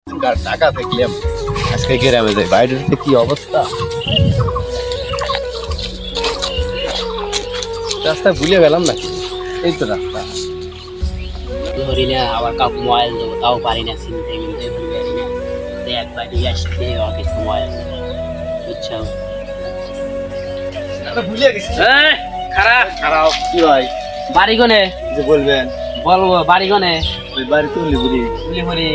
ঢাকা দেখলাম আজকে গ্রামে যাই বাইরের কি অবস্থা রাস্তা ভুলে গেলাম নাকি এই তো রাস্তা ধরি না আবার কাউকে মোবাইল দেবো তাও পারি না চিনতে মিনতে ভুলে পারি না দেখ বাড়ি আসতে অফিস মোবাইল বুঝছো ভুলে গেছি খারাপ খারাপ কি ভাই বাড়ি কোনে যে বলবেন বলবো বাড়ি কোনে ওই বাড়ি তুলি বলি উলিপুরি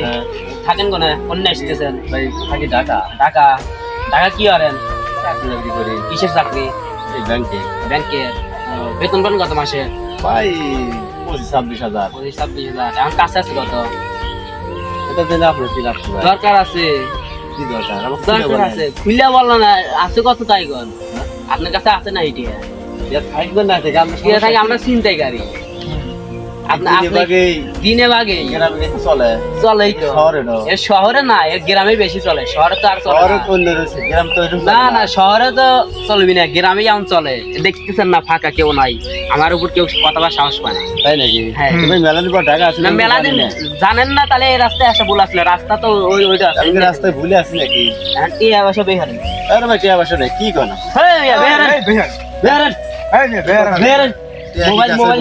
থাকেন কোনে অন্য আসতেছেন ভাই থাকি ঢাকা ঢাকা ঢাকা কি করেন চাকরি বাকরি করি কিসের চাকরি এই ব্যাংকে ব্যাংকের বেতন পান কত মাসে ভাই 25-26 হাজার 26,000 আমার কাছে আছে কত এটা দিলে আপনার কি লাগছে ভাই দরকার আছে কি দরকার আমার দরকার আছে খুলে বললো না আছে কত তাই কর আপনার কাছে আছে না এটি থাকবেন না থেকে আমরা ঠিক আছে আমরা চিন্তাই গাড়ি দিনে বাগে গ্রামে চলে চলেই তো শহরে না এর শহরে না এর গ্রামে বেশি চলে শহরে তো আর চলে শহরে না। কোন রয়েছে গ্রাম তো এরকম না না শহরে তো চলবি না গ্রামে যেমন চলে দেখতেছেন না ফাঁকা কেউ নাই আমার উপর কেউ কথা বা সাহস পায় না তাই নাকি হ্যাঁ। তুমি মেলানির পর ঢাকা আসলে না মেলা দিন জানেন না তাহলে এই রাস্তায় আসা ভুল আসলে রাস্তা তো ওইটা আমি রাস্তায় ভুলে আসি নাকি আন্টি অবশ্য বেহারেন আরে ভাই টিয়া বাসা নাই কি কোনা বেহারেন বেহারেন মোবাইল মোবাইল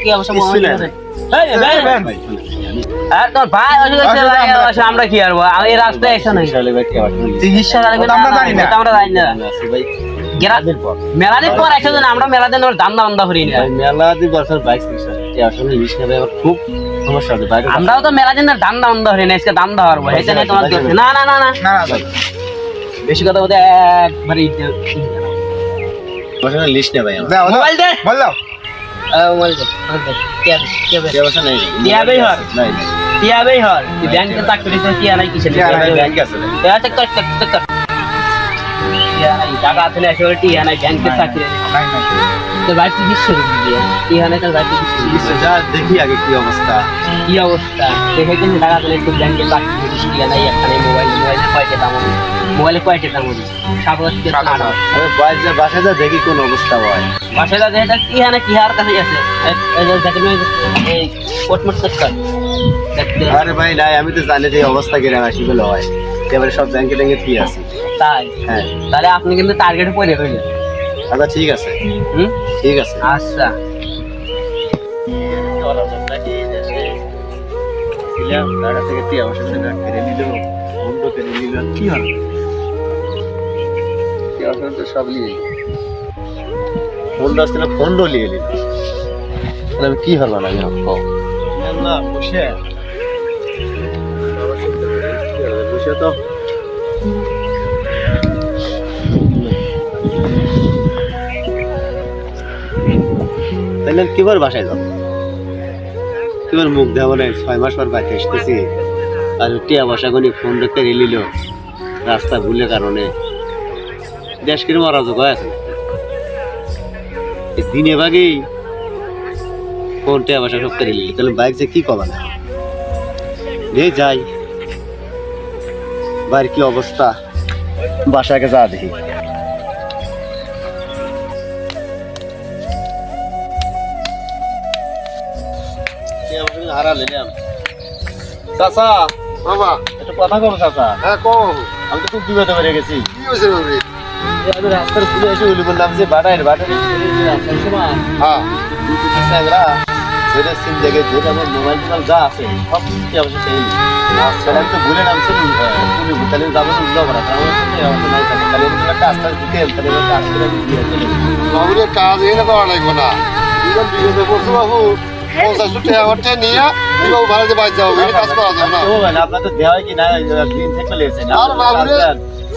কি অবশ্য মোবাইল তোর ভাই অসুবিধা আমরা কি করবো এই রাস্তায় এসে নাই চিকিৎসা আমরা জানি না আমরা জানি না মেলা দিন পর একশো জন আমরা মেলা দিন দান্দা বান্দা করি না মেলা দি বছর 22 আসলে ইলিশ খাবে আবার খুব সমস্যা হবে বাইরে আমরাও তো মেলা দিন দান্দা বান্দা করি না আজকে দান্দা পারবো এটা নিয়ে তোমার না না না না ভাই বেশি কথা বলতে একবারে বছর লিশ না ভাই আমার মোবাইল দে বল দাও মোবাইল দে টিয়া বাসা নাই টিয়াবেই হয়। নাই টিয়াবেই হল ব্যাংকে চাকরি করে টিয়া নাই কিসের ব্যাংক আছে টাকা আছে না একেবারে টিয়া নাই ব্যাংকে চাকরি তো বাড়ি চিকিৎসা টিয়া নাই তার বাড়ি চিকিৎসা যা দেখি আগে কি অবস্থা কি অবস্থা দেখে কিন্তু টাকা পেলে একটু ব্যাংকে চাকরি করিস টিয়া নাই এখানে মোবাইলে কয়টা দাম হবে মোবাইলে কয়টা দাম হবে 7,000 আরে বাসায় যা দেখি কোন অবস্থা হয় বাসায় যা এটা টিয়া না কি আর কাছে আছে এই কোটমোট কর দেখতে আরে ভাই নাই আমি তো জানি যে এই অবস্থা গ্রামে আসি বলে হয় এবারে সব ব্যাংকে ট্যাঙ্কে ফ্রি আছে তাই হ্যাঁ তাহলে আপনি কিন্তু টার্গেটে পড়ে রইলেন আচ্ছা ঠিক আছে হুম ঠিক আছে আচ্ছা ঢাকা থেকে টিয়া বাসা কেড়ে নিল বন্ধ কেড়ে নিল কি হল টিয়া বাসা তো সব নিয়ে ফোন আসছিল ফোনও নিয়ে নিল তাহলে আমি কি হলো না না বসে বসে তো তাহলে কিবার বাসায় যাবো কিবার মুখ দেওয়া বলে 6 মাস পর বাড়িতে এসতেছি আর টিয়া বসা কোনি ফোন দেখতে রেলিল রাস্তা ভুলে কারণে দেশ কিরম অরাজক হয়ে আছে দিনে ভাগেই ফোন টিয়া বসা সব করে নিলি তাহলে বাইক যে কি কবা না যাই বাড়ির কি অবস্থা বাসাকে যা দেখি চাচা বাবা একটা কথা কব চাচা হ্যাঁ কম আমি তো খুব বিপদে পড়ে গেছি কি হয়েছে বাবু আমি রাস্তার খুলে এসে উলি বললাম যে বাটাইয়ের রাস্তার সময় হ্যাঁ যেটা সিম দেখে যেটা আমার মোবাইল টোবাইল যা আছে সব কি অবশ্য সেই আমি তো ভুলে নামছি উলি তাহলে যাবো উল্টো করা আমার নাই চাচা তাহলে আমি একটা আস্তে দিতে তাহলে একটা আস্তে দিয়ে চলে বাবুরে কাজ এখানে করা লাগবে না দুজন বিপদে পড়ছো বাবু 50 টাকা আমার টাকা নিয়ে তুমি বাবু ভাড়াতে বাইর যাও এখানে কাজ করা যাবে না ও ভাই আপনার তো দেওয়া কি না দিন থেকে লেগেছে না আর বাবুরে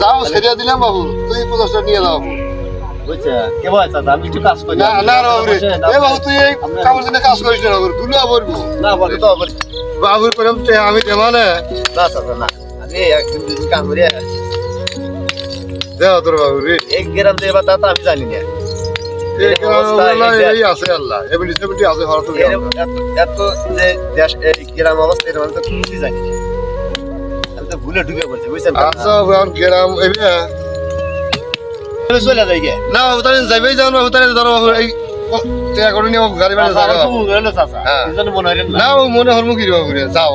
যাও সেরিয়া দিলাম বাবু তুই 50 টাকা নিয়ে যাও বুঝছে কে বল চাচা আমি একটু কাজ করি না না বাবুরে এ বাবু তুই এই কাপড় জন্য কাজ করিস না বাবু দুলা বলবো না বলে তো বাবুর করম টাকা আমি দেবা না না চাচা না আমি একদিন দুদিন কাম করি দেও তোর বাবুরে এক গ্রাম দেবা তা তো আমি জানি না এই এই আছে আল্লাহ এবিলিটি আছে ভারত এত যে দেশ গ্রাম অবস্থা এর মানে তো কিছুই জানি না আমি তো ভুলে ঢুকে পড়ছি বুঝছেন আচ্ছা এখন গ্রাম এবে চলে যাই গে না বাবু তাহলে যাইবেই যাও না বাবু তাহলে ধরো বাবু এই টিয়া করে নিয়ে গাড়ি বাড়ি যাবে হ্যাঁ না ও মনে হল মুখি ঘুরে যাও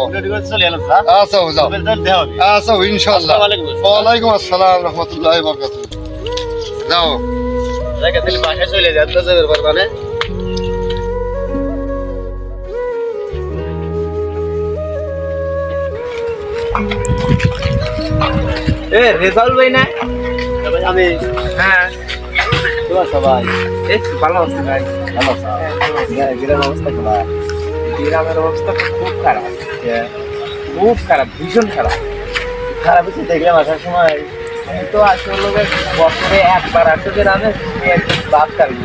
আচ্ছা যাও আচ্ছা ইনশাআল্লাহ ওয়ালাইকুম আসসালাম রহমতুল্লাহি ওয়া বারাকাতুহু যাও বাসায় চলে যাচ্ছে মানে এ রেজাল্ট ভাই না আমি হ্যাঁ তোমার সবাই এই ভালো আছে ভাই ভালো গ্রামের অবস্থা কেমন গ্রামের অবস্থা খুব খারাপ খুব খারাপ ভীষণ খারাপ খারাপ হচ্ছে দেখলাম আসার সময় আমি তো আসলে বছরে একবার আসে গ্রামে একদিন বাদ কারি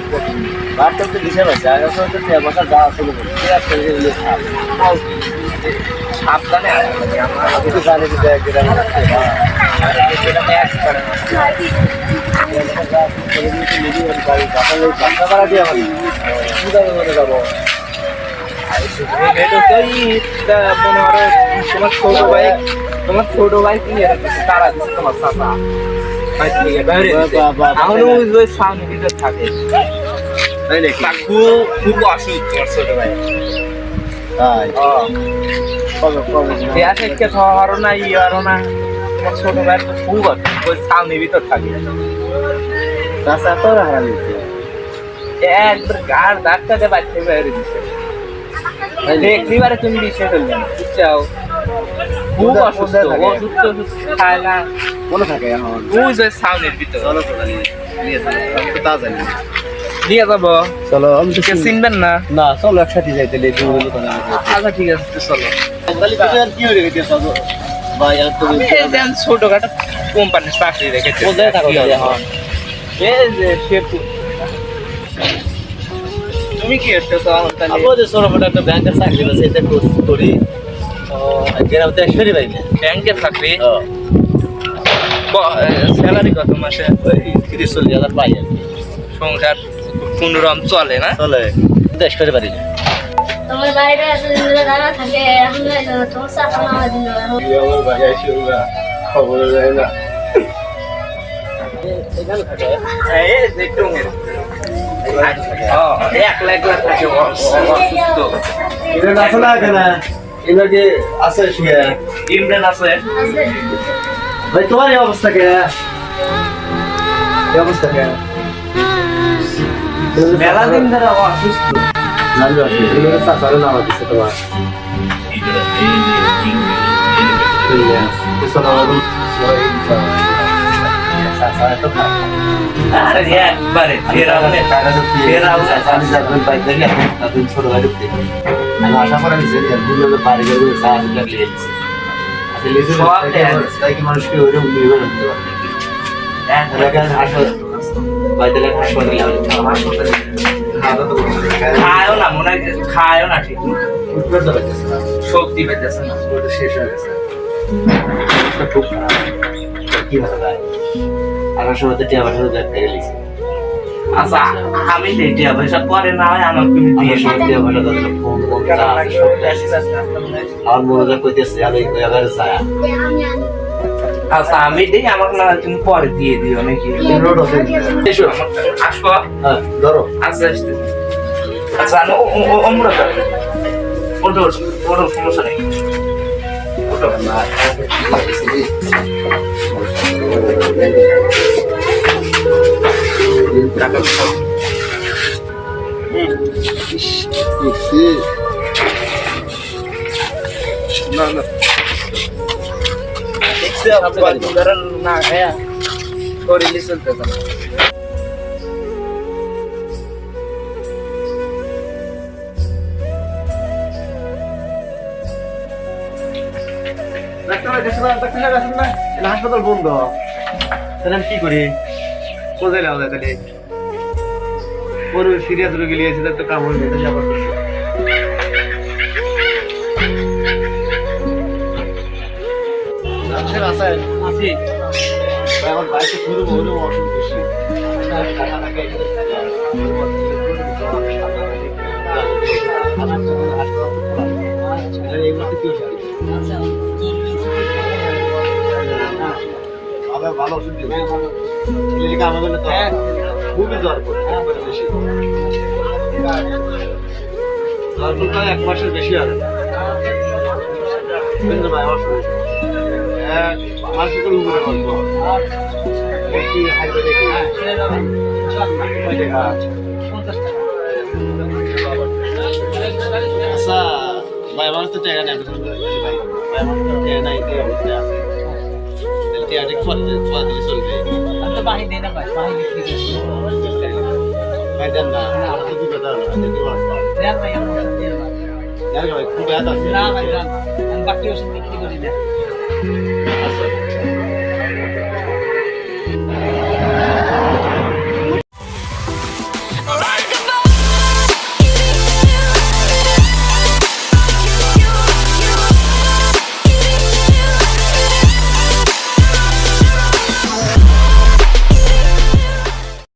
বাড়তে তো বিশাল আছে আগে তো বসা যাওয়া শুরু করছে সাবধানে আমি তো জানি যে গ্রামে গ্রামে একবারে যাবো তোমার ছোট ভাই কি তারা দিচ্ছে তোমার চাচা সামনে ভিতরে থাকে খুব অসুখ তোমার ছোট ভাই হরো না ই হরো না তোমার ছোট ভাই খুব অসুখ ওই সামনে ভিতর থাকে চাষা তো হারান একবার গাড় ডাক্তারে বাচ্চা বাইরে দিচ্ছে দেখলিবারে তুমি দিচ্ছে ফেললে বুঝছাও খুব অসুস্থ অসুস্থ খায় না মনে থাকে এখন ওই যে সামনের ভিতর চলো নিয়ে যাবো আমি তো তা জানি না। দিয়ে যাবো চলো আমি তো কে চিনবেন না না চলো একসাথে যাইতে আচ্ছা ঠিক আছে চলো কি হয়ে গেছে চলো ভাই আর তুমি এই যে আমি ছোটখাটো কোম্পানির চাকরি রেখেছি কোথায় থাকো এখন এই যে শেরপুর তুমি কি করতেছো তাহলে আমাদের ছোটখাটো একটা ব্যাংকের চাকরি আছে এটা করি গ্রামে একসাথে ভাই না ব্যাংকের চাকরি স্যালারি কত মাসে ওই 30-40 পাই আর কি সংসার কোনরকম চলে না চলে দেশ করে পারি না তোমার বাইরে এতদিন ধরে দাঁড়া থাকে এখন তোমার চাপা নামা দিল আমার বাড়ি আসি ওরা খবর যায় না এখানে থাকে এই যে টঙ্গের এক লাখ থাকে অসুস্থ ইমরান আছে না কেন ইমরান কি আছে শুয়ে ইমরান আছে ভাই তোমার এই অবস্থা কে এই অবস্থা কে মেলা দিন ধরে অসুস্থ নাম আছে ইমরান চাচারে নাম আছে তোমার আরে একবারে ফেরাউনে আমি আশা করা নিচ্ছি বাড়ি গেলে সাহায্য লাগলে মানুষকে ওইরকম নির্ভর হতে পারে খায়ও না মনে হয় খায়ও না ঠিক শক্তি পেতেছে না শেষ হয়ে গেছে খুব খারাপ কি ভালো লাগে আমার সময় তো টিয়া বাসানো দেখতে গেলিছি আচ্ছা আমি টিয়া পয়সা পরে না হয় আমার তুমি দিয়ে টিয়া বাসা ফোন আমার মনোযোগ করতেছে আমি এবারে যায় আচ্ছা আমি দিই আমাকে না হয় তুমি পরে দিয়ে দিও নাকি রোড আছে এসো আসবো হ্যাঁ ধরো আচ্ছা আসতে আচ্ছা আমরা ওটো ওটো সমস্যা নেই ওটো টাকা না না না হ্যাঁ শরীরে চলতেছে না হাসপাতাল বন্ধ তাহলে আমি কি করি কোথায় যাওয়া যায় তাহলে ওর সিরিয়াস রোগী লিয়েছে তার তো কামড় নিতে যাবার আছি আমার বাড়িতে শুরু হলো অসুখ বেশি ভালো ওষুধ দিবে আমাদের খুবই জ্বর করে বেশি এক মাসের বেশি হবে ভাই মাসে তো উপরে বলবো কি হাইবে দেখি আচ্ছা ভাই আমার তো টাকা নেই ভাই আমার তো টাকা নাই এই অবস্থায় আছে টাকা ঠিক পরে দিলে চলবে তো বাহি দেনা ভাই বাহি বিক্রি করে ভাই দেন না আমার তো দুটো দাও না দেন ভাই আমরা দেন ভাই খুব ব্যথা আছে না ভাই আমি বাকি ওষুধ বিক্রি করি না আচ্ছা